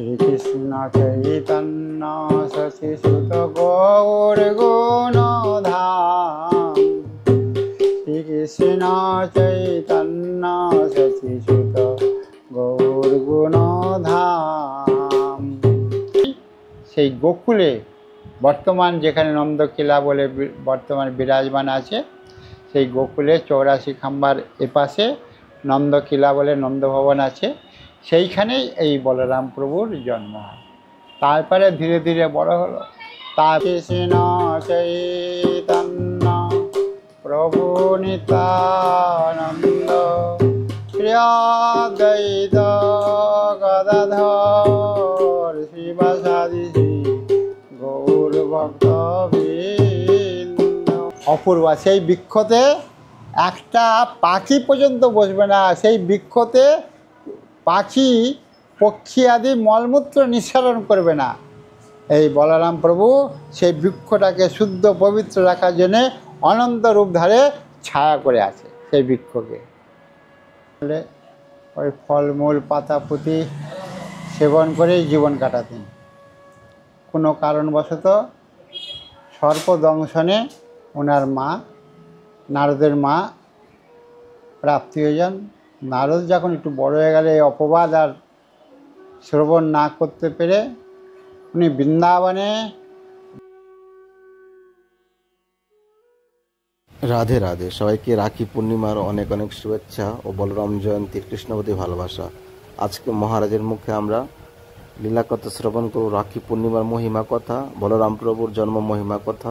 শ্রীকৃষ্ণ চৈতন্য শশীসুত গৌর গুণধাম। শ্রীকৃষ্ণ চৈতন্য শশীসুত গৌর গুণধাম। সেই গোকুলে বর্তমান যেখানে নন্দকিলা বলে বর্তমান বিরাজমান আছে, সেই গোকুলে 84 খাম্বার এপাশে নন্দকিলা বলে নন্দভবন আছে, সেইখানেই এই বলরাম প্রভুর জন্ম হয়। তারপরে ধীরে ধীরে বড় হলো। তার কৃষ্ণ চৈতন্য প্রভু নিত্যানন্দ শ্রী অদ্বৈত গদাধর শিবাসাদি গৌর ভক্তবৃন্দ। অপূর্ব সেই বৃক্ষতে একটা পাখি পর্যন্ত বসবে না, সেই বৃক্ষতে পাখি পক্ষী আদি মলমূত্র নিঃসরণ করবে না। এই বলরাম প্রভু সেই বৃক্ষটাকে শুদ্ধ পবিত্র রাখার জন্যে অনন্ত রূপ ধারে ছায়া করে আছে সেই বৃক্ষকে। ওই ফলমূল পাতা পুঁতি সেবন করেই জীবন কাটাতেন। কোনো কারণবশত সর্পদংশনে ওনার মা, নারদের মা প্রাপ্তি হয়ে যান। নারদ যখন একটু বড় হয়ে গেলে এই অপবাদ আর শ্রবণ না করতে পেরে উনি বৃন্দাবনে। রাধে রাধে। সবাইকে রাখি পূর্ণিমার অনেক অনেক শুভেচ্ছা ও বলরাম জয়ন্তীর কৃষ্ণবতী ভালোবাসা। আজকে মহারাজের মুখে আমরা লীলা কথা শ্রবণ করব, রাখি পূর্ণিমার মহিমা কথা, বলরাম প্রভুর জন্ম মহিমা কথা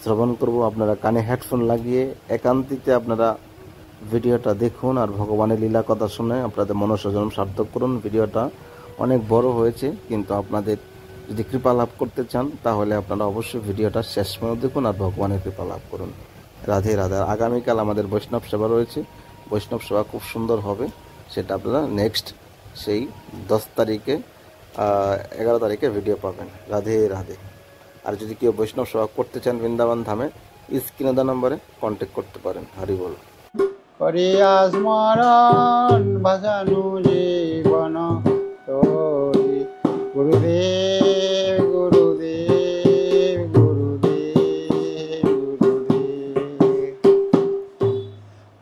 শ্রবণ করব। আপনারা কানে হেডফোন লাগিয়ে একান্তিতে আপনারা ভিডিওটা দেখুন আর ভগবানের লীলা কথা শুনে আপনাদের মনঃসংযম সার্থক করুন। ভিডিওটা অনেক বড় হয়েছে, কিন্তু আপনাদের যদি কৃপা লাভ করতে চান তাহলে আপনারা অবশ্যই ভিডিওটা শেষ পর্যন্ত দেখুন আর ভগবানের কৃপা লাভ করুন। রাধে রাধে। আগামীকাল আমাদের বৈষ্ণব সেবা রয়েছে, বৈষ্ণব সেবা খুব সুন্দর হবে, সেটা আপনারা নেক্সট সেই 10 তারিখে 11 তারিখে ভিডিও পাবেন। রাধে রাধে। আর যদি কেউ বৈষ্ণব সেবা করতে চান বৃন্দাবন ধামে, স্ক্রিনে দেওয়া নম্বরে কন্ট্যাক্ট করতে পারেন। হরি বল। করিয়া স্মরণ ভাসানু জীবন তোরি গুরুদেব গুরুদেব গুরুদেব গুরুদেব।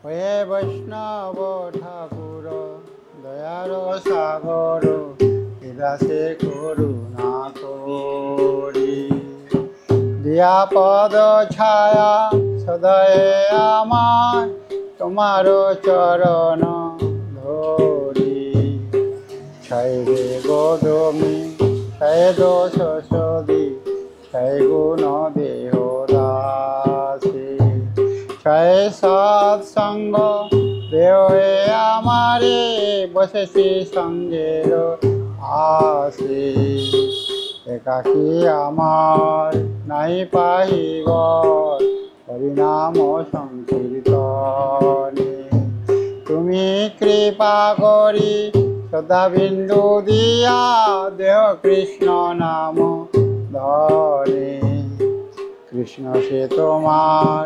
হয়ে বৈষ্ণব ঠাকুর দয়ার সাগর বিদাসে করুণা করি। দিয়া পদ ছায়া সদয়ে আমার তোমার চরণ ধরি। ছয় গোদমি ছয় দোষ সদি ছয় গুণ দেহ দাসী। ছয় সৎসঙ্গ দেহে আমারে বসেছি সঙ্গের আসি। একাকী আমার নাই পাহি গর হরিনাম সংকীর্তনে। তুমি কৃপা করি শ্রদ্ধা বিন্দু দিয়া দেহ কৃষ্ণ নাম ধরে। কৃষ্ণ সে তোমার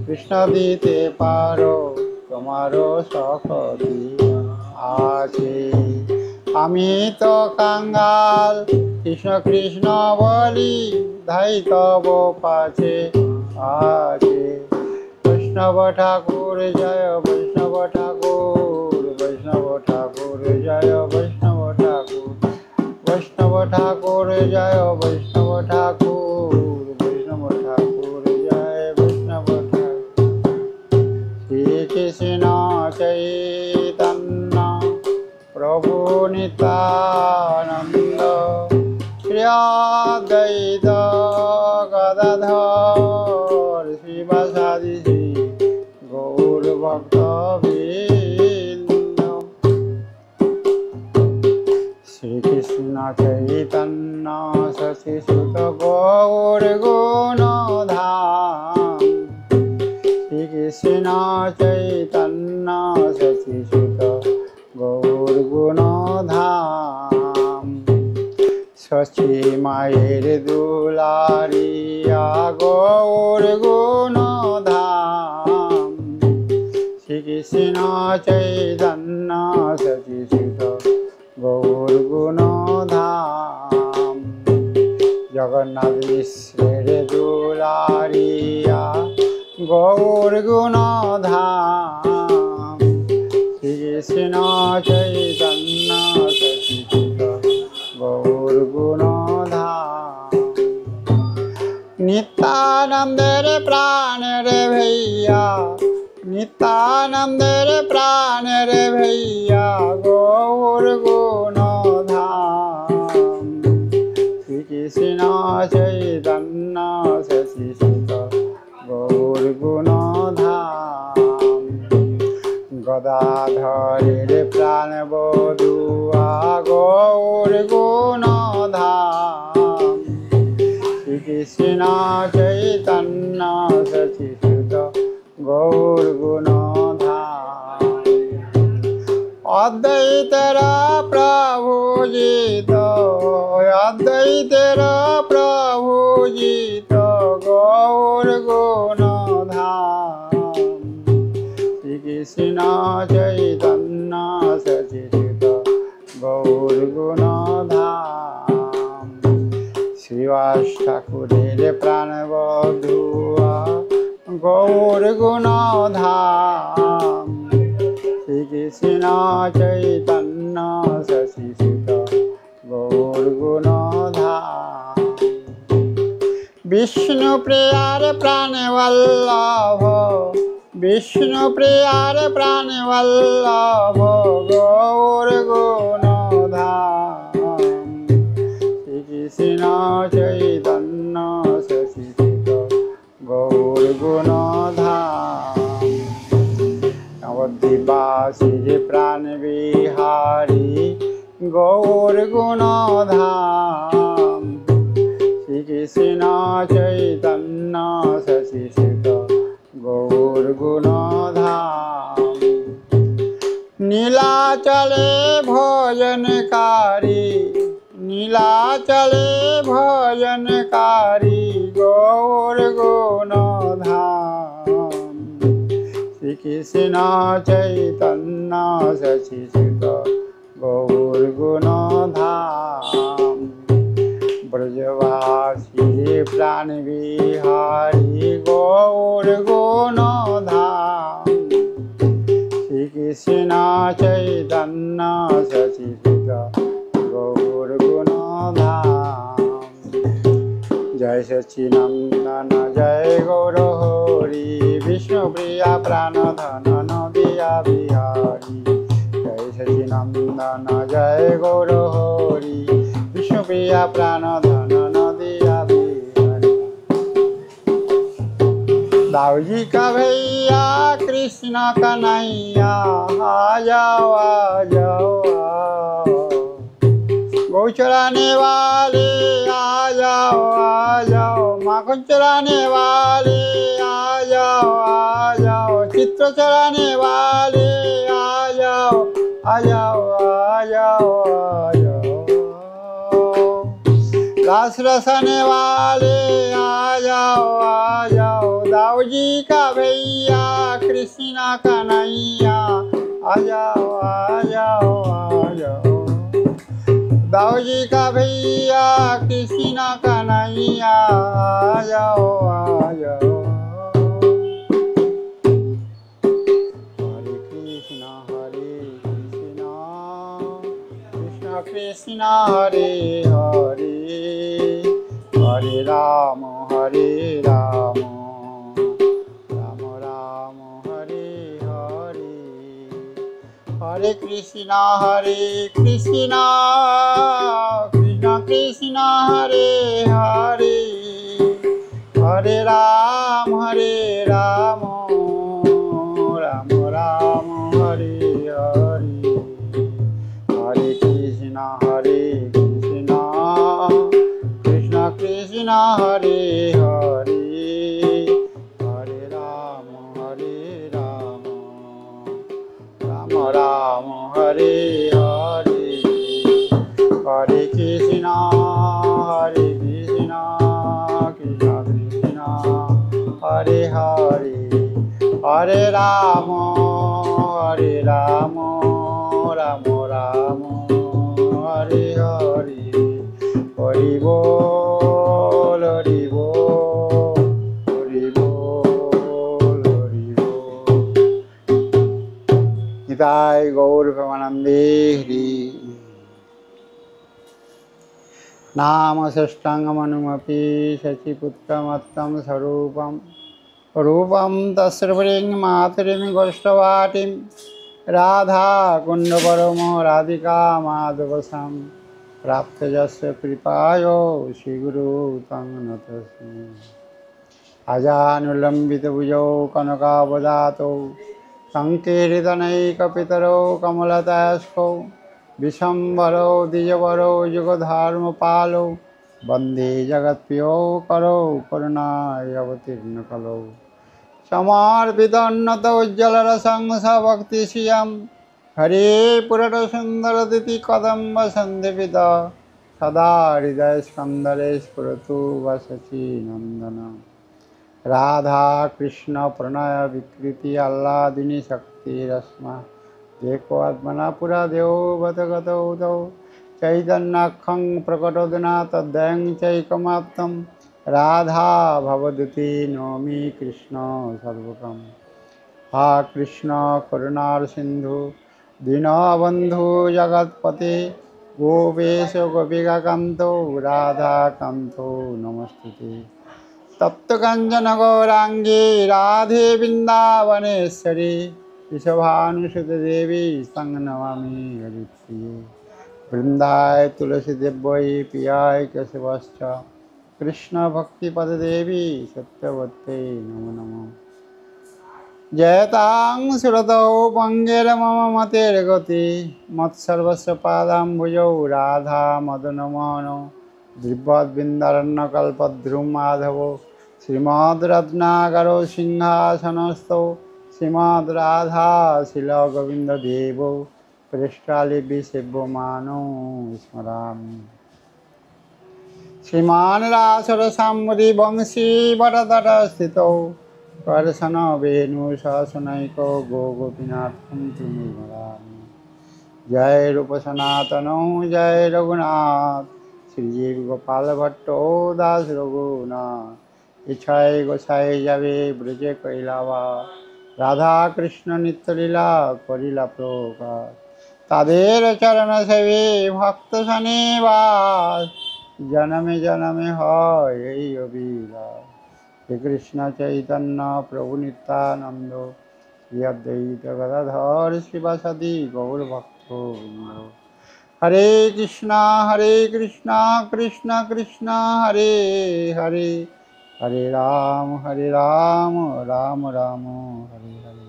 কৃষ্ণ দিতে পারো, তোমারও শক্তি আছে। আমি তো কাঙ্গাল কৃষ্ণ কৃষ্ণ বলি, ধাই তব পাছে আছে। বৈষ্ণব ঠাকুর জয় বৈষ্ণব ঠাকুর, বৈষ্ণব ঠাকুর জয় বৈষ্ণব ঠাকুর, বৈষ্ণব ঠাকুর জয় বৈষ্ণব ঠাকুর, বৈষ্ণব ঠাকুর জয় বৈষ্ণব ঠাকুর। শ্রীকৃষ্ণ চৈতন্য প্রভু নিত্যানন্দ শ্রী অদ্বৈত গদাধর শিবাসাদি গৌর ভক্তবৃন্দ। শ্রীকৃষ্ণ চৈতন্য শশীসুত গৌর গুণধাম। শ্রীকৃষ্ণ চৈতন্য শশীসুত গৌর গুণধাম। শশী মায়ের দুলারিয়া গৌর গুণধাম। শ্রীকৃষ্ণ চৈতন্য শশীসুত গৌর গুণধাম। জগন্নাথ মিশ্রের দুলারিয়া গৌর গুণধাম। শ্রীকৃষ্ণ চৈতন্য সচিত গৌর গুণধাম। নিত্যানন্দের প্রাণের ভৈয়া, নিত্যানন্দের প্রাণের ভৈয়া গৌর গুণধাম। শ্রীকৃষ্ণ চৈতন্য সচিত গৌর গুণধাম। গদাধরের প্রাণ বধুয়া গৌর গুণধাম। শ্রীকৃষ্ণ চৈতন্য সচিত গৌর গুণধাম। অদ্বৈতের প্রভুজিত, অদ্বৈতের প্রভুজিত গৌর গুণধাম। শ্রীকৃষ্ণ চৈতন্য সচিত গৌর গুণধাম। শ্রীবাস ঠাকুরের প্রাণ বধুয়া গৌর গুণধাম। শ্রীকৃষ্ণ চৈতন্য সচিত গৌর গুণধাম। বিষ্ণু প্রিয়ার প্রাণ বল্লভ, বিষ্ণু প্রিয়ার প্রাণ বল্লভ গৌর গুণধাম। শ্রীকৃষ্ণ চৈতন্য সচিত গৌর গুণধাম। নবদ্বীপবাসীর প্রাণ বিহারী গৌর গুণধাম। শ্রীকৃষ্ণ চৈতন্য সচিত গৌর গুণধাম। নীলাচলে ভজনকারী, নীলাচলে ভজনকারী গৌর গুণধাম। শ্রীকৃষ্ণ চৈতন্য সচিত গৌর গুণধাম। ব্রজবাসী প্রাণ বিহারী গৌর গুণধাম। শ্রীকৃষ্ণ চৈতন্য সচিত গৌর গুণধাম। জয় সচিনন্দন জয় গৌর হরি, বিষ্ণুপ্রিয়া প্রাণধন নদিয়া বিহারী। জয় সচিনন্দন জয় গৌর হরি, বিষ্ণুপ্রিয়া প্রাণধন নদিয়া বিহারী। दाऊजी का भैया कृष्ण कन्हैया आ जाओ आ जाओ आओ। गौ चराने वाले आ जाओ, माखन चराने वाले आ जाओ, चित्र चराने वाले आ जाओ आ जाओ आ जाओ आ जाओ। रास रसाने वाले आ जाओ दाऊजी का भैया कृष्ण कन्हैया आ जाओ आ जाओ आ जाओ। दाऊजी का भैया कृष्ण कन्हैया आ जाओ आ जाओ। हरे कृष्ण कृष्ण कृष्ण हरे हरे, हरे राम हरे राम, राम राम हरे हरे। हरे कृष्ण कृष्ण कृष्ण हरे हरे, हरे राम राम, राम राम हरे हरे। हरे कृष्ण कृष्ण कृष्ण हरे हरे, हरे राम राम, राम हरे हरे। हरे कृष्ण कृष्ण कृष्ण हरे हरे, हरे राम राम, राम राम হরি বল হরি বল হরি বল হরি বল। নিতাই গৌর প্রেমানন্দে হরি। নাম ষষ্ঠাঙ্গমনুমপি শচিপুত্রমত্তম স্বরূপম রূপম তস্রবরিং মাতরিং গোষ্ঠবাটিম রাধা কুণ্ড পরম রাধিকা মাধবসাম প্রাপ্তযস্য কৃপায় শ্রীগুরু তং নতস্মি। আজানুলম্বিতভুজৌ কনকাবদাতৌ সংকীর্তনৈকপিতরৌ কমলতাস্কৌ বিশম্বরৌ দ্বিজবরৌ যুগধর্মপালৌ বন্দে জগৎপ্রিয়ৌ করৌ করুণায় অবতীর্ণ কলৌ। সমর্পিতোন্নত উজ্জ্বলরসং সভক্তিশ্রিয়ং হরে পুরটসুন্দরদিতি কদম্ব সন্ধিপিত সদা হৃদয়স্কন্দরে স্ফুরতু বসচি নন্দন। রাধা কৃষ্ণ প্রণয় বিকৃতি আহ্লাদিনী শক্তি রশ্মা দেখো আত্মনা পুরা দেও বতগত উদৌ চৈতন্যাক্ষং প্রকটোদনা তদ্বয়ং চৈকমাত্তম রাধা ভবদূতি নমি কৃষ্ণ সর্বকম। হা কৃষ্ণ করুণার সিন্ধু দীনবন্ধু জগৎপতে গোপেশ গোপিকাকান্ত রাধাকান্ত নমস্তুতে। তপ্তকাঞ্চন গৌরাঙ্গে রাধে বৃন্দাবনেশ্বরী ঋষভানুসুতে দেবী সং নমামি হরিপ্রিয়ে। বৃন্দায় তুলসী দেব্যৈ পিয়ায় কেশবশ্চ কৃষ্ণ ভক্তিপদে দেবী সত্যবত্যে নমো নমঃ। জয়তাং সুরতৌ পঙ্গের মম মতের গতি মৎসর্বস্ব পাদাম্বুজৌ রাধা মদনমোহন দিব্যদ্বৃন্দারণ্যকল্পদ্রুম মাধব শ্রীমদ্ রত্নাকর সিংহাসনস্থৌ শ্রীমদ্ রাধা শিল গোবিন্দ দেব পৃষ্ঠালিপি সেব্যমানো স্মরামি। শ্রীমান রাসরসাম্বুধি বংশী বটতট স্থিতৌ করশন বেণু সহসনৈক গোপীনাথম তুমি স্মরামি। জয় রূপ সনাতন জয় রঘুনাথ শ্রীজীব গোপাল ভট্ট দাস রঘুনাথ। ইচ্ছায় গোসাই যাবে ব্রজে কৈলাবা রাধা কৃষ্ণ নিত্যলীলা করিলা প্রকাশ। তাদের চরণ সেবে ভক্ত শনিবাস জনমে জনমে হয় এই অভিলাষ। শ্রীকৃষ্ণ চৈতন্য প্রভু নিত্যানন্দ শ্রী অদ্বৈত গদাধর শিবাসাদি গৌর ভক্তবৃন্দ। হরে কৃষ্ণ কৃষ্ণ কৃষ্ণ হরে হরে হরে রাম রাম রাম হরে হরে।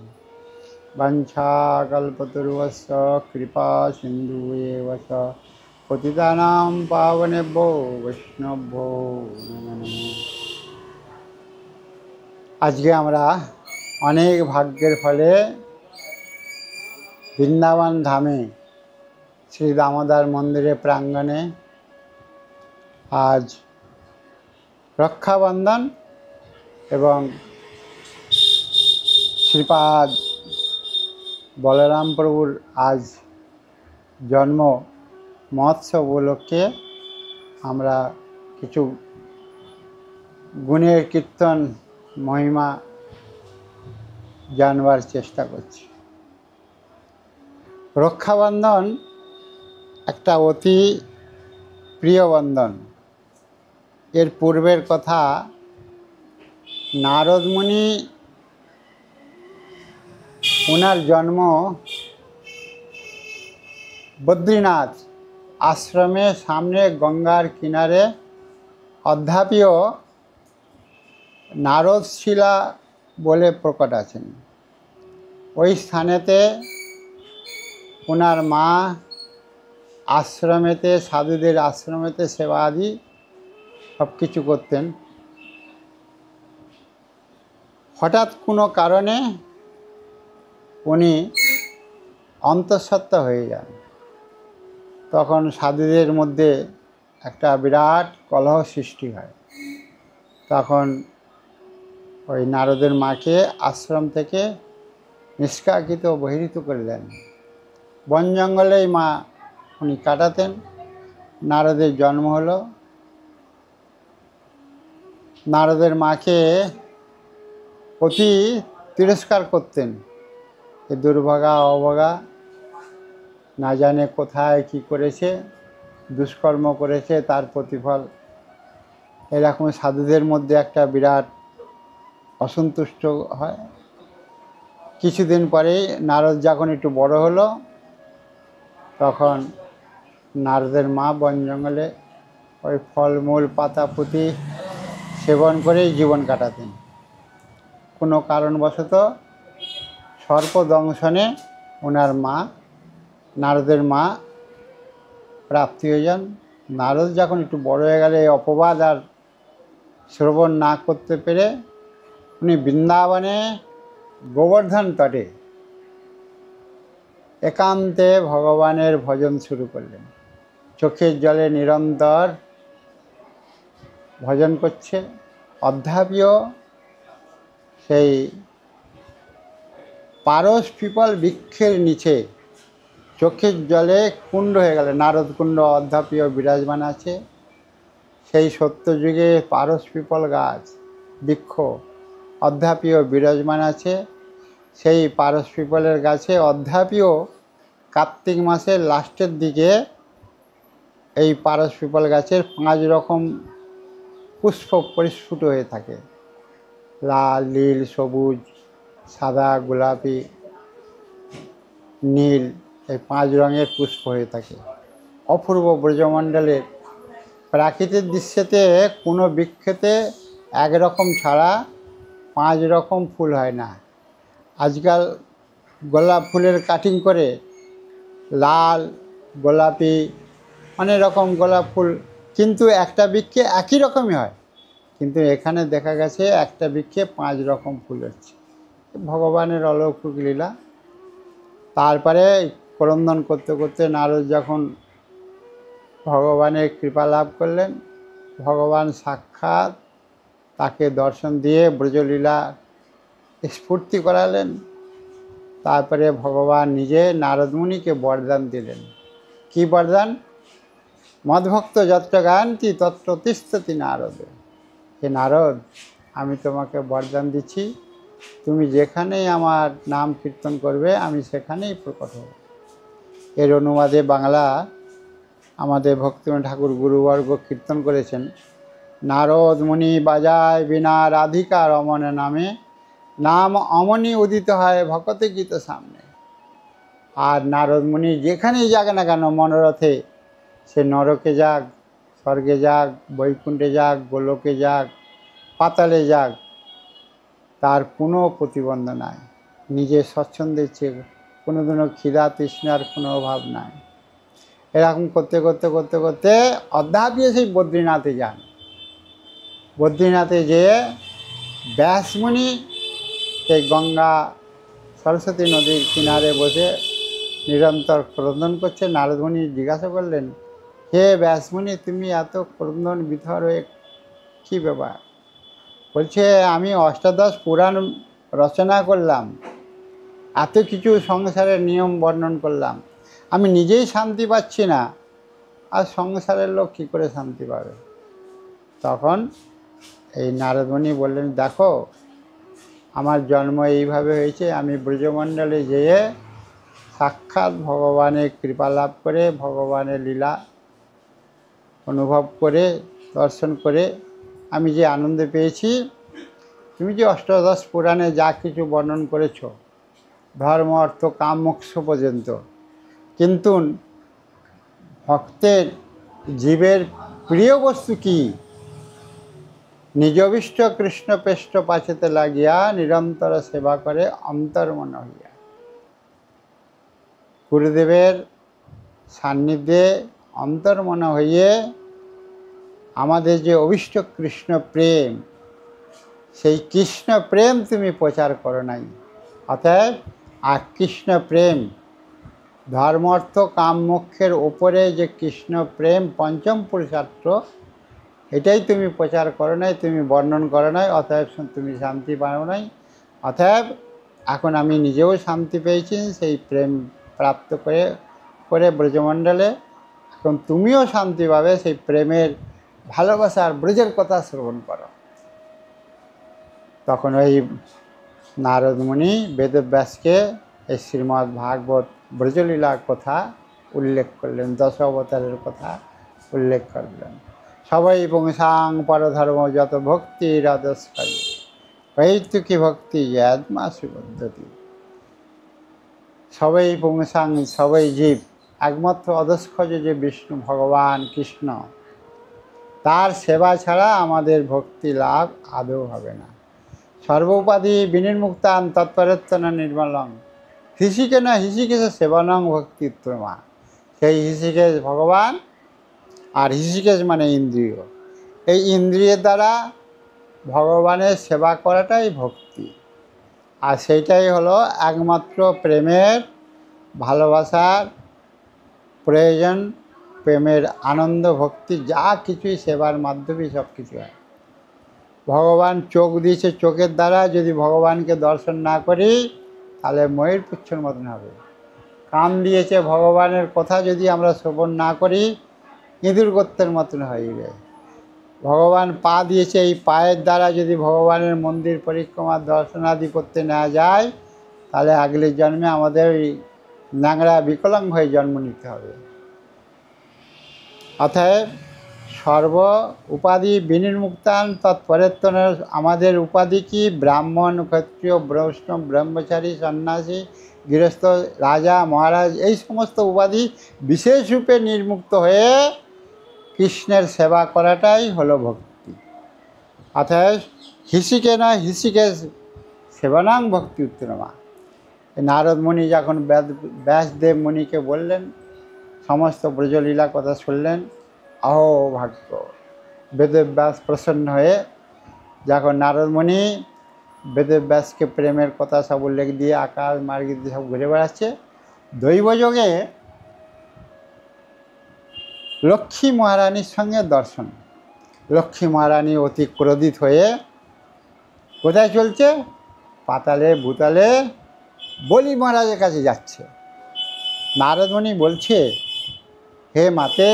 বাঞ্ছাকল্পতরুভ্যশ্চ কৃপা সিন্ধুএব চ পতিতানাং পাবনেভ্যো বৈষ্ণবভ্যো নমো নমঃ। আজকে আমরা অনেক ভাগ্যের ফলে বৃন্দাবন ধামে শ্রী দামোদর মন্দিরের প্রাঙ্গণে আজ রক্ষাবন্ধন এবং শ্রীপাদ বলরাম প্রভুর আজ জন্ম মহোৎসব উপলক্ষে আমরা কিছু গুণের কীর্তন মহিমা জানবার চেষ্টা করছি। রক্ষাবন্ধন একটা অতি প্রিয় বন্ধন। এর পূর্বের কথা নারদ মুনি ওনার জন্ম বদ্রীনাথ আশ্রমের সামনে গঙ্গার কিনারে অধ্যাপীয় নারদশিলা বলে প্রকট আছেন। ওই স্থানেতে ওনার মা আশ্রমেতে সাধুদের আশ্রমেতে সেবা আদি সব কিছু করতেন। হঠাৎ কোনো কারণে উনি অন্তঃসত্ত্বা হয়ে যান। তখন সাধুদের মধ্যে একটা বিরাট কলহ সৃষ্টি হয়। তখন ওই নারদের মাকে আশ্রম থেকে নিষ্কাশিত বহিরিত করে দেন। বন জঙ্গলেই মা উনি কাটাতেন। নারদের জন্ম হলো। নারদের মাকে অতি তিরস্কার করতেন। এ দুর্ভাগা অভাগা, না জানে কোথায় কি করেছে, দুষ্কর্ম করেছে, তার প্রতিফল। এরকম সাধুদের মধ্যে একটা বিরাট অসন্তুষ্ট হয়। কিছুদিন পরেই নারদ যখন একটু বড় হলো, তখন নারদের মা বন জঙ্গলে ওই ফলমূল পাতা পুঁতি সেবন করেই জীবন কাটাতেন। কোনো কারণবশত সর্পদংশনে ওনার মা, নারদের মা প্রাপ্তি হয়ে যান। নারদ যখন একটু বড় হয়ে গেলে এই অপবাদ আর শ্রবণ না করতে পেরে উনি বৃন্দাবনে গোবর্ধন তটে একান্তে ভগবানের ভজন শুরু করলেন। চোখের জলে নিরন্তর ভজন করছে। অধ্যাপীয় সেই পারস পিপল বৃক্ষের নিচে চোখের জলে কুণ্ড হয়ে গেল। নারদ কুণ্ড অধ্যাপীয় বিরাজমান আছে। সেই সত্যযুগে পারস পিপল গাছ বৃক্ষ অধ্যাপীয় বিরাজমান আছে। সেই পারস পিপলের গাছে অধ্যাপীয় কার্তিক মাসের লাস্টের দিকে এই পারস পিপল গাছের 5 রকম পুষ্প পরিস্ফুট হয়ে থাকে। লাল, নীল, সবুজ, সাদা, গোলাপি, নীল, এই 5 রঙের পুষ্প হয়ে থাকে। অপূর্ব ব্রজমণ্ডলের প্রাকৃতিক দৃশ্যতে কোনো বৃক্ষতে একরকম ছাড়া 5 রকম ফুল হয় না। আজকাল গোলাপ ফুলের কাটিং করে লাল, গোলাপি, অনেক রকম গোলাপ ফুল, কিন্তু একটা বৃক্ষে একই রকমই হয়। কিন্তু এখানে দেখা গেছে একটা বৃক্ষে 5 রকম ফুল হচ্ছে। ভগবানের অলৌকিক লীলা। তারপরে ক্রন্দন করতে করতে নারদ যখন ভগবানের কৃপা লাভ করলেন, ভগবান সাক্ষাৎ তাকে দর্শন দিয়ে ব্রজলীলা স্ফূর্তি করালেন। তারপরে ভগবান নিজে নারদমুনিকে বরদান দিলেন। কি বরদান? মদ্ভক্ত যত্র গায়ন্তি তত্র তিষ্ঠতি নারদ। হে নারদ, আমি তোমাকে বরদান দিচ্ছি, তুমি যেখানেই আমার নাম কীর্তন করবে আমি সেখানেই প্রকট হব। এর অনুবাদে বাংলা আমাদের ভক্তিময় ঠাকুর গুরুবর্গ কীর্তন করেছেন, নারদ মুনি বাজায় বিনা রাধিকা রমণ নামে, নাম অমনি উদিত হয় ভকতে গীত সামনে। আর নারদ মুনি যেখানেই যাক না কেন মনোরথে, সে নরকে যাক, স্বর্গে যাক, বৈকুণ্ঠে যাক, গোলকে যাক, পাতালে যাক, তার কোনো প্রতিবন্ধ নাই। নিজে স্বচ্ছন্দে চেয়ে কোনোদিনও খিদা তৃষ্ণার কোনো অভাব নাই। এরকম করতে করতে করতে করতে অধ্যাপীয় সেই বদ্রীনাথে যান। বদ্রীনাথে যেয়ে ব্যাসমুনি সেই গঙ্গা সরস্বতী নদীর কিনারে বসে নিরন্তর ক্রন্দন করছে। নারদমুনি জিজ্ঞাসা করলেন, হে ব্যাসমুনি, তুমি এত ক্রন্দন বিথর হয়ে কী ব্যাপার? বলছে, আমি অষ্টাদশ পুরাণ রচনা করলাম, এত কিছু সংসারের নিয়ম বর্ণন করলাম, আমি নিজেই শান্তি পাচ্ছি না, আর সংসারের লোক কী করে শান্তি পাবে? তখন এই নারদমুনি বললেন, দেখো, আমার জন্ম এইভাবে হয়েছে, আমি ব্রজমণ্ডলে যেয়ে সাক্ষাৎ ভগবানের কৃপা লাভ করে, ভগবানের লীলা অনুভব করে, দর্শন করে আমি যে আনন্দ পেয়েছি, তুমি যে অষ্টাদশ পুরাণে যা কিছু বর্ণন করেছ, ধর্ম, অর্থ, কাম, মোক্ষ পর্যন্ত, কিন্তু ভক্তের জীবের প্রিয় বস্তু কি? নিজবিষ্ট কৃষ্ণ পেষ্ট পাছেতে লাগিয়া, নিরন্তর সেবা করে অন্তর্মন হইয়া। গুরুদেবের সান্নিধ্যে অন্তর্মন হইয়ে আমাদের যে অভিষ্ট কৃষ্ণ প্রেম, সেই কৃষ্ণ প্রেম তুমি প্রচার করো নাই। অতএব আর কৃষ্ণ প্রেম, ধর্ম, অর্থ, কাম, মোক্ষের ওপরে যে কৃষ্ণ প্রেম পঞ্চম পুরুষার্থ, এটাই তুমি প্রচার করো নাই, তুমি বর্ণন করো নাই, অতএব তুমি শান্তি পাও নাই। অতএব এখন আমি নিজেও শান্তি পেয়েছি সেই প্রেম প্রাপ্ত করে করে ব্রজমণ্ডলে, এখন তুমিও শান্তি পাবে, সেই প্রেমের ভালোবাসার ব্রজের কথা শ্রবণ করো। তখন ওই নারদ মুনি বেদব্যাসকে এই শ্রীমদ্ ভাগবত ব্রজলীলার কথা উল্লেখ করলেন, 10 অবতারের কথা উল্লেখ করলেন। সবাই পুংসাং পরধর্ম যত ভক্তি রাজস্কারী হৈতুকি ভক্তি ইয়াদমাসু পদ্ধতি। সবাই পুংসাং, সবাই জীব, একমাত্র অধস্খজ যে বিষ্ণু ভগবান কৃষ্ণ, তার সেবা ছাড়া আমাদের ভক্তি লাভ আদৌ হবে না। সর্বোপাধি বিনির্মুক্তান তৎপরেত্তন নির্মলং হৃষিকেন হৃষিকেশ সেবনং ভক্তি উত্তমা। সেই হৃষিকেশ ভগবান, আর হৃষিকেশ মানে ইন্দ্রিয়। এই ইন্দ্রিয়ের দ্বারা ভগবানের সেবা করাটাই ভক্তি, আর সেইটাই হলো একমাত্র প্রেমের, ভালোবাসার প্রয়োজন, প্রেমের আনন্দ, ভক্তি যা কিছুই সেবার মাধ্যমেই সব কিছু হয়। ভগবান চোখ দিয়েছে, চোখের দ্বারা যদি ভগবানকে দর্শন না করি তাহলে ময়ূর পুচ্ছর মতন হবে। কান দিয়েছে, ভগবানের কথা যদি আমরা শ্রবণ না করি ইঁদুর গর্তের মতন হয়ে যায়। ভগবান পা দিয়েছে, এই পায়ের দ্বারা যদি ভগবানের মন্দির পরিক্রমা দর্শনাদি করতে না যায় তাহলে আগের জন্মে আমাদের ওই ন্যাংরা বিকলাঙ্গ হয়ে জন্ম নিতে হবে। অতএব সর্ব উপাধি বিনির্মুক্তান তৎপরেত্তনের, আমাদের উপাধি কি? ব্রাহ্মণ, ক্ষত্রিয়, বৈষ্ণব, ব্রহ্মচারী, সন্ন্যাসী, গৃহস্থ, রাজা, মহারাজ, এই সমস্ত উপাধি বিশেষ রূপে নির্মুক্ত হয়ে কৃষ্ণের সেবা করাটাই হলো ভক্তি। অর্থাৎ হিসিকে নয় হিসিকেশ সেবনাং ভক্তি উত্তমা। নারদ মুনি যখন ব্যাসদেব মুনিকে বললেন, সমস্ত ব্রজলীলা কথা শুনলেন, অহো ভাগ্য। বেদব্যাস প্রসন্ন হয়ে যখন নারদ মুনি বেদব্যাসকে প্রেমের কথা সব উল্লেখ দিয়ে আকাশ মার্গ দিয়ে সব ঘুরে বেড়াচ্ছে, দৈবযোগে লক্ষ্মী মহারানীর সঙ্গে দর্শন। লক্ষ্মী মহারানী অতি ক্রোধিত হয়ে কোথায় চলছে? পাতালে ভূতালে বলি মহারাজের কাছে যাচ্ছে। নারদ মুনি বলছে, হে মাতে,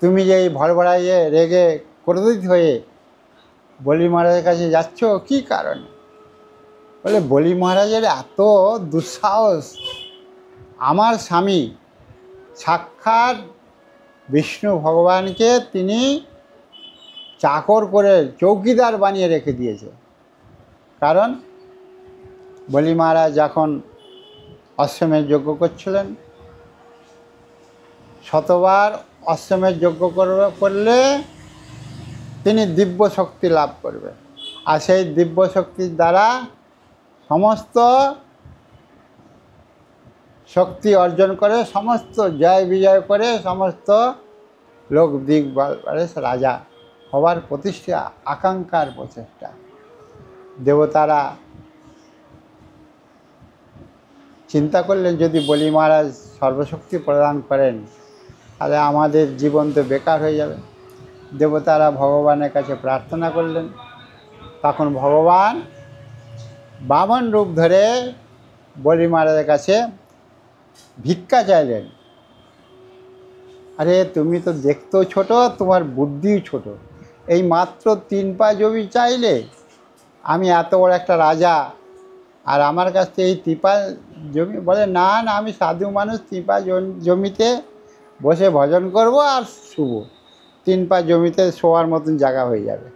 তুমি যে এই ভড়ভড়াইয়ে রেগে ক্রোধিত হয়ে বলি মহারাজের কাছে যাচ্ছ, কী কারণে? বলে, বলি মহারাজের এত দুঃসাহস, আমার স্বামী সাক্ষাৎ বিষ্ণু ভগবানকে তিনি চাকর করে চৌকিদার বানিয়ে রেখে দিয়েছে। কারণ বলি মহারাজ যখন অশ্বমেধ যজ্ঞ করছিলেন, শতবার অশ্বমেধ যজ্ঞ করলে তিনি দিব্য শক্তি লাভ করবেন, আর সেই দিব্য শক্তির দ্বারা সমস্ত শক্তি অর্জন করে, সমস্ত জয় বিজয় করে, সমস্ত লোক দিকবারে রাজা হবার প্রতিষ্ঠা আকাঙ্ক্ষার প্রচেষ্টা। দেবতারা চিন্তা করলেন, যদি বলি মহারাজ সর্বশক্তি প্রদান করেন তাহলে আমাদের জীবন তো বেকার হয়ে যাবে। দেবতারা ভগবানের কাছে প্রার্থনা করলেন। তখন ভগবান বামন রূপ ধরে বলি মহারাজের কাছে ভিক্ষা চাইলেন। আরে তুমি তো দেখতেও ছোট, তোমার বুদ্ধিও ছোট, এই মাত্র 3 পা জমি চাইলে? আমি এত বড় একটা রাজা, আর আমার কাছ থেকে এই 3 পা জমি? বলে, না না, আমি সাধু মানুষ, 3 পা জমিতে বসে ভজন করব আর শুভ। 3 পা জমিতে শোয়ার মতন জায়গা হয়ে যাবে,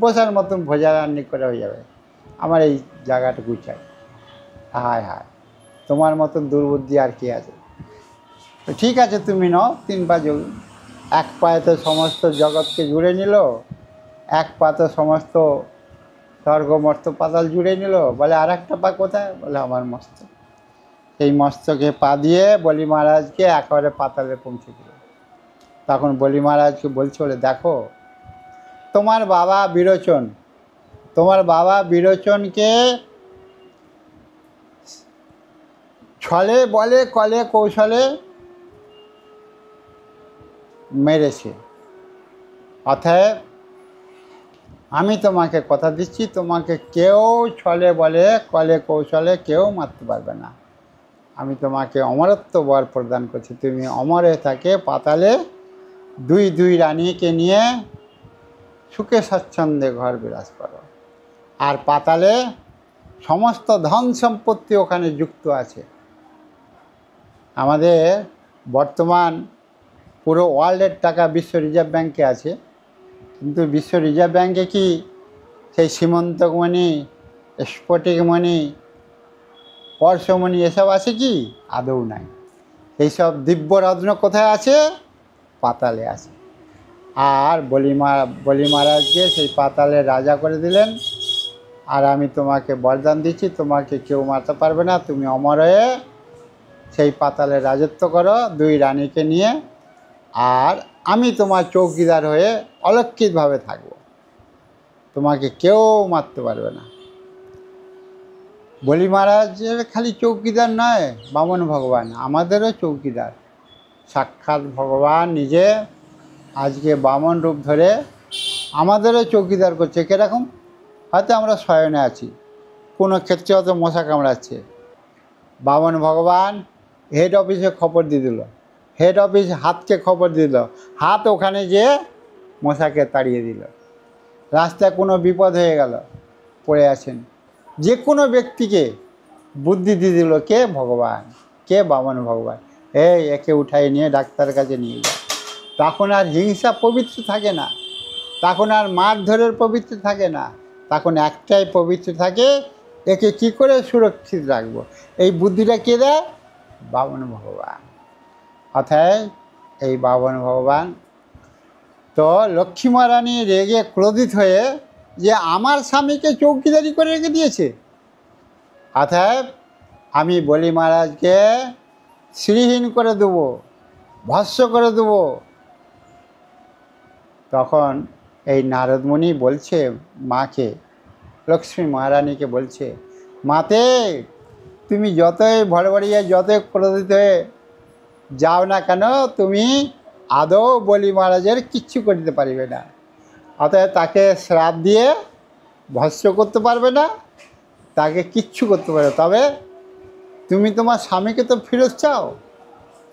বসার মতন ভোজারান্নি করে হয়ে যাবে, আমার এই জায়গাটুকু চাই। হায় হায়, তোমার মতন দুর্বুদ্ধি আর কি আছে? ঠিক আছে, তুমি নাও 3 পা জমি। 1 পায়ে তো সমস্ত জগৎকে জুড়ে নিল, 1 পা তো সমস্ত স্বর্গ মর্ত পাতাল জুড়ে নিল। বলে, আর একটা পা কোথায়? বলে, আমার মস্তক। সেই মস্তকে পা দিয়ে বলি মহারাজকে একেবারে পাতালে পৌঁছে দিল। তখন বলি মহারাজকে বলছে, বলে, দেখো তোমার বাবা বিরোচন, তোমার বাবা বিরোচনকে ছলে বলে কলে কৌশলে মেরেছে। অতএব আমি তোমাকে কথা দিচ্ছি, তোমাকে কেউ ছলে বলে কলে কৌশলে কেউ মারতে পারবে না। আমি তোমাকে অমরত্ব বর প্রদান করছি, তুমি অমর হয়ে থাকে পাতালে 2 রানীকে নিয়ে সুখে স্বাচ্ছন্দ্যে ঘর বিরাজ করো। আর পাতালে সমস্ত ধন সম্পত্তি ওখানে যুক্ত আছে। আমাদের বর্তমান পুরো ওয়ার্ল্ডের টাকা বিশ্ব রিজার্ভ ব্যাংকে আছে, কিন্তু বিশ্ব রিজার্ভ ব্যাংকে কি সেই সীমন্তকমণি, স্ফটিকমণি, পরশমণি এসব আছে কি? আদৌ নাই। এইসব দিব্যরত্ন কোথায় আছে? পাতালে আছে। আর বলি মহারাজকে সেই পাতালে রাজা করে দিলেন। আর আমি তোমাকে বরদান দিচ্ছি, তোমাকে কেউ মারতে পারবে না, তুমি অমর হয়ে সেই পাতালে রাজত্ব করো 2 রানীকে নিয়ে, আর আমি তোমার চৌকিদার হয়ে অলক্ষিতভাবে থাকব, তোমাকে কেউ মারতে পারবে না। বলি মহারাজের খালি চৌকিদার নয়, বামন ভগবান আমাদেরও চৌকিদার। সাক্ষাৎ ভগবান নিজে আজকে বামন রূপ ধরে আমাদেরও চৌকিদার করছে। কীরকম? হয়তো আমরা শয়নে আছি, কোনো ক্ষেত্রে হয়তো মশা কামড়াচ্ছে, বামন ভগবান হেড অফিসে খবর দিয়ে দিল, হেড অফিস হাতকে খবর দিল, হাত ওখানে যেয়ে মশাকে তাড়িয়ে দিল। রাস্তায় কোনো বিপদ হয়ে গেল, পড়ে আছেন, যে কোনো ব্যক্তিকে বুদ্ধি দিয়ে দিল কে? ভগবান। কে? বামন ভগবান। একে উঠাই নিয়ে ডাক্তারের কাছে নিয়ে যায়। তখন আর হিংসা পবিত্র থাকে না, তখন আর মারধরের পবিত্র থাকে না, তখন একটাই পবিত্র থাকে, একে কি করে সুরক্ষিত রাখবো, এই বুদ্ধিটা কে দেয়? বামন ভগবান। অর্থাৎ এই বামন ভগবান তো লক্ষ্মী মহারানী রেগে ক্রোধিত হয়ে যে আমার স্বামীকে চৌকিদারি করে রেখে দিয়েছে, অর্থাৎ আমি বলি মহারাজকে শ্রীহীন করে দেবো, ভস্ম করে দেবো। তখন এই নারদমুনি বলছে মাকে, লক্ষ্মী মহারানীকে বলছে, মাতে তুমি যতই ভড়ভড়িয়ে যতই ক্রোধিত হয়ে যাও না কেন, তুমি আদৌ বলি মহারাজের কিচ্ছু করতে পারবে না। অতএব তাকে শ্রাপ দিয়ে ভস্ম করতে পারবে না, তাকে কিচ্ছু করতে পারবে। তবে তুমি তোমার স্বামীকে তো ফেরত চাও,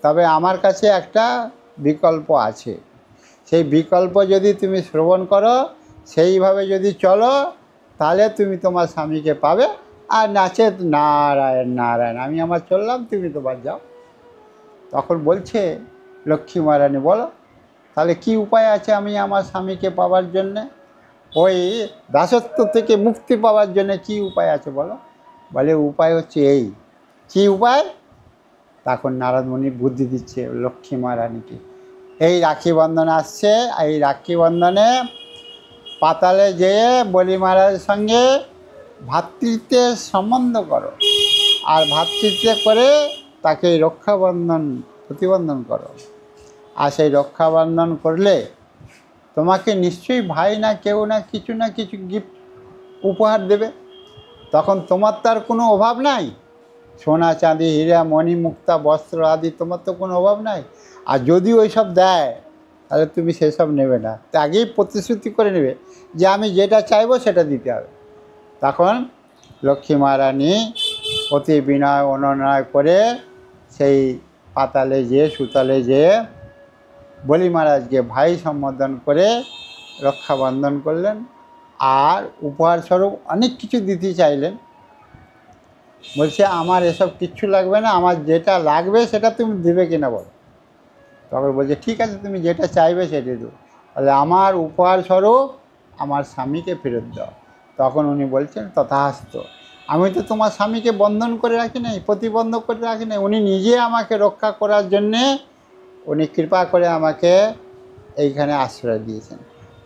তবে আমার কাছে একটা বিকল্প আছে। সেই বিকল্প যদি তুমি শ্রবণ করো, সেইভাবে যদি চলো, তাহলে তুমি তোমার স্বামীকে পাবে। আর নাচে নারায়ণ নারায়ণ, আমি আমার চললাম, তুমি তোমার যাও। তখন বলছে লক্ষ্মী মহারানী, বলো তাহলে কি উপায় আছে আমি আমার স্বামীকে পাওয়ার জন্যে, ওই দাসত্ব থেকে মুক্তি পাওয়ার জন্য কি উপায় আছে বলো? বলে উপায় হচ্ছে এই। কি উপায়? তখন নারদমুনি বুদ্ধি দিচ্ছে লক্ষ্মী মহারানীকে। এই রাখি বন্ধন আসছে, এই রাখি বন্ধনে পাতালে যেয়ে বলি মহারাজের সঙ্গে ভ্রাতৃত্বের সম্বন্ধ করো, আর ভ্রাতৃত্বে করে তাকে রক্ষাবন্ধন প্রতিবন্ধন করো। আর সেই রক্ষাবন্ধন করলে তোমাকে নিশ্চয়ই ভাই না কেউ না কিছু গিফট উপহার দেবে। তখন তোমার তো আর কোনো অভাব নাই, সোনা চাঁদি হীরা মণি মুক্তা বস্ত্র আদি তোমার তো কোনো অভাব নাই। আর যদি ওই সব দেয় তাহলে তুমি সেসব নেবে না, তা আগেই প্রতিশ্রুতি করে নেবে যে আমি যেটা চাইবো সেটা দিতে হবে। তখন লক্ষ্মী মহারানী অতি বিনয় অনুনয় করে সেই পাতালে যেয়ে সুতলে যেয়ে বলি মহারাজকে ভাই সম্বোধন করে রক্ষাবন্ধন করলেন। আর উপহার স্বরূপ অনেক কিছু দিতে চাইলেন। বলছে আমার এসব কিচ্ছু লাগবে না, আমার যেটা লাগবে সেটা তুমি দেবে কিনা বলো। তখন বলছে ঠিক আছে, তুমি যেটা চাইবে সেটাই দেবো, তাহলে আমার উপহার স্বরূপ আমার স্বামীকে ফেরত দাও। তখন উনি বলছেন তথাস্ত। আমি তো তোমার স্বামীকে বন্ধন করে রাখি নাই, প্রতিবন্ধক করে রাখি নাই, উনি নিজে আমাকে রক্ষা করার জন্যে উনি কৃপা করে আমাকে এইখানে আশ্রয় দিয়েছেন।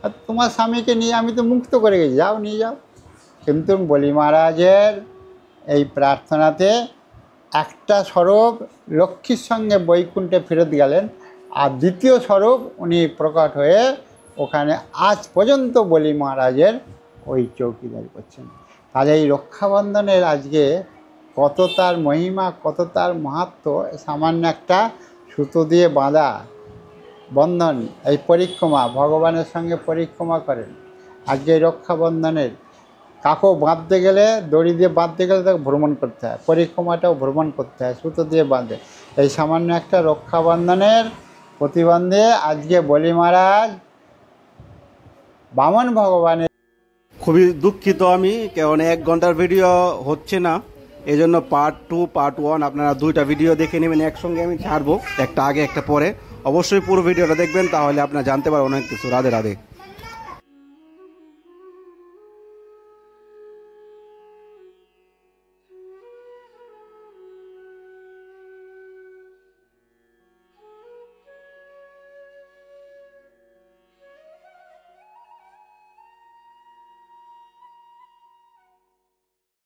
আর তোমার স্বামীকে নিয়ে আমি তো মুক্ত করে গেছি, যাও নিয়ে যাও। কিন্তু বলি মহারাজের এই প্রার্থনাতে একটা স্বরূপ লক্ষ্মীর সঙ্গে বৈকুণ্ঠে ফেরত গেলেন, আর দ্বিতীয় স্বরূপ উনি প্রকট হয়ে ওখানে আজ পর্যন্ত বলি মহারাজের ওই চৌকিদারি করছেন। তাহলে এই রক্ষাবন্ধনের আজকে কত তার মহিমা, কত তার মাহাত্ম্য। সামান্য একটা সুতো দিয়ে বাঁধা বন্ধন, এই পরিক্রমা, ভগবানের সঙ্গে পরিক্রমা করেন। আজকে এই রক্ষাবন্ধনের কাকো বাঁধতে গেলে, দড়ি দিয়ে বাঁধতে গেলে তাকে ভ্রমণ করতে হয়, পরিক্রমাটাও ভ্রমণ করতে হয়, সুতো দিয়ে বাঁধে। এই সামান্য একটা রক্ষাবন্ধনের প্রতিবন্ধে আজকে বলি মহারাজ বামন ভগবানের খুবই দুঃখিত আমি, কারণ 1 ঘন্টার ভিডিও হচ্ছে না, এই জন্য পার্ট 2 পার্ট 1 আপনারা 2টা ভিডিও দেখে নেবেন, একসঙ্গে আমি ছাড়বো, একটা আগে একটা পরে। অবশ্যই পুরো ভিডিওটা দেখবেন, তাহলে আপনারা জানতে পারবেন অনেক কিছু। রাধে রাধে।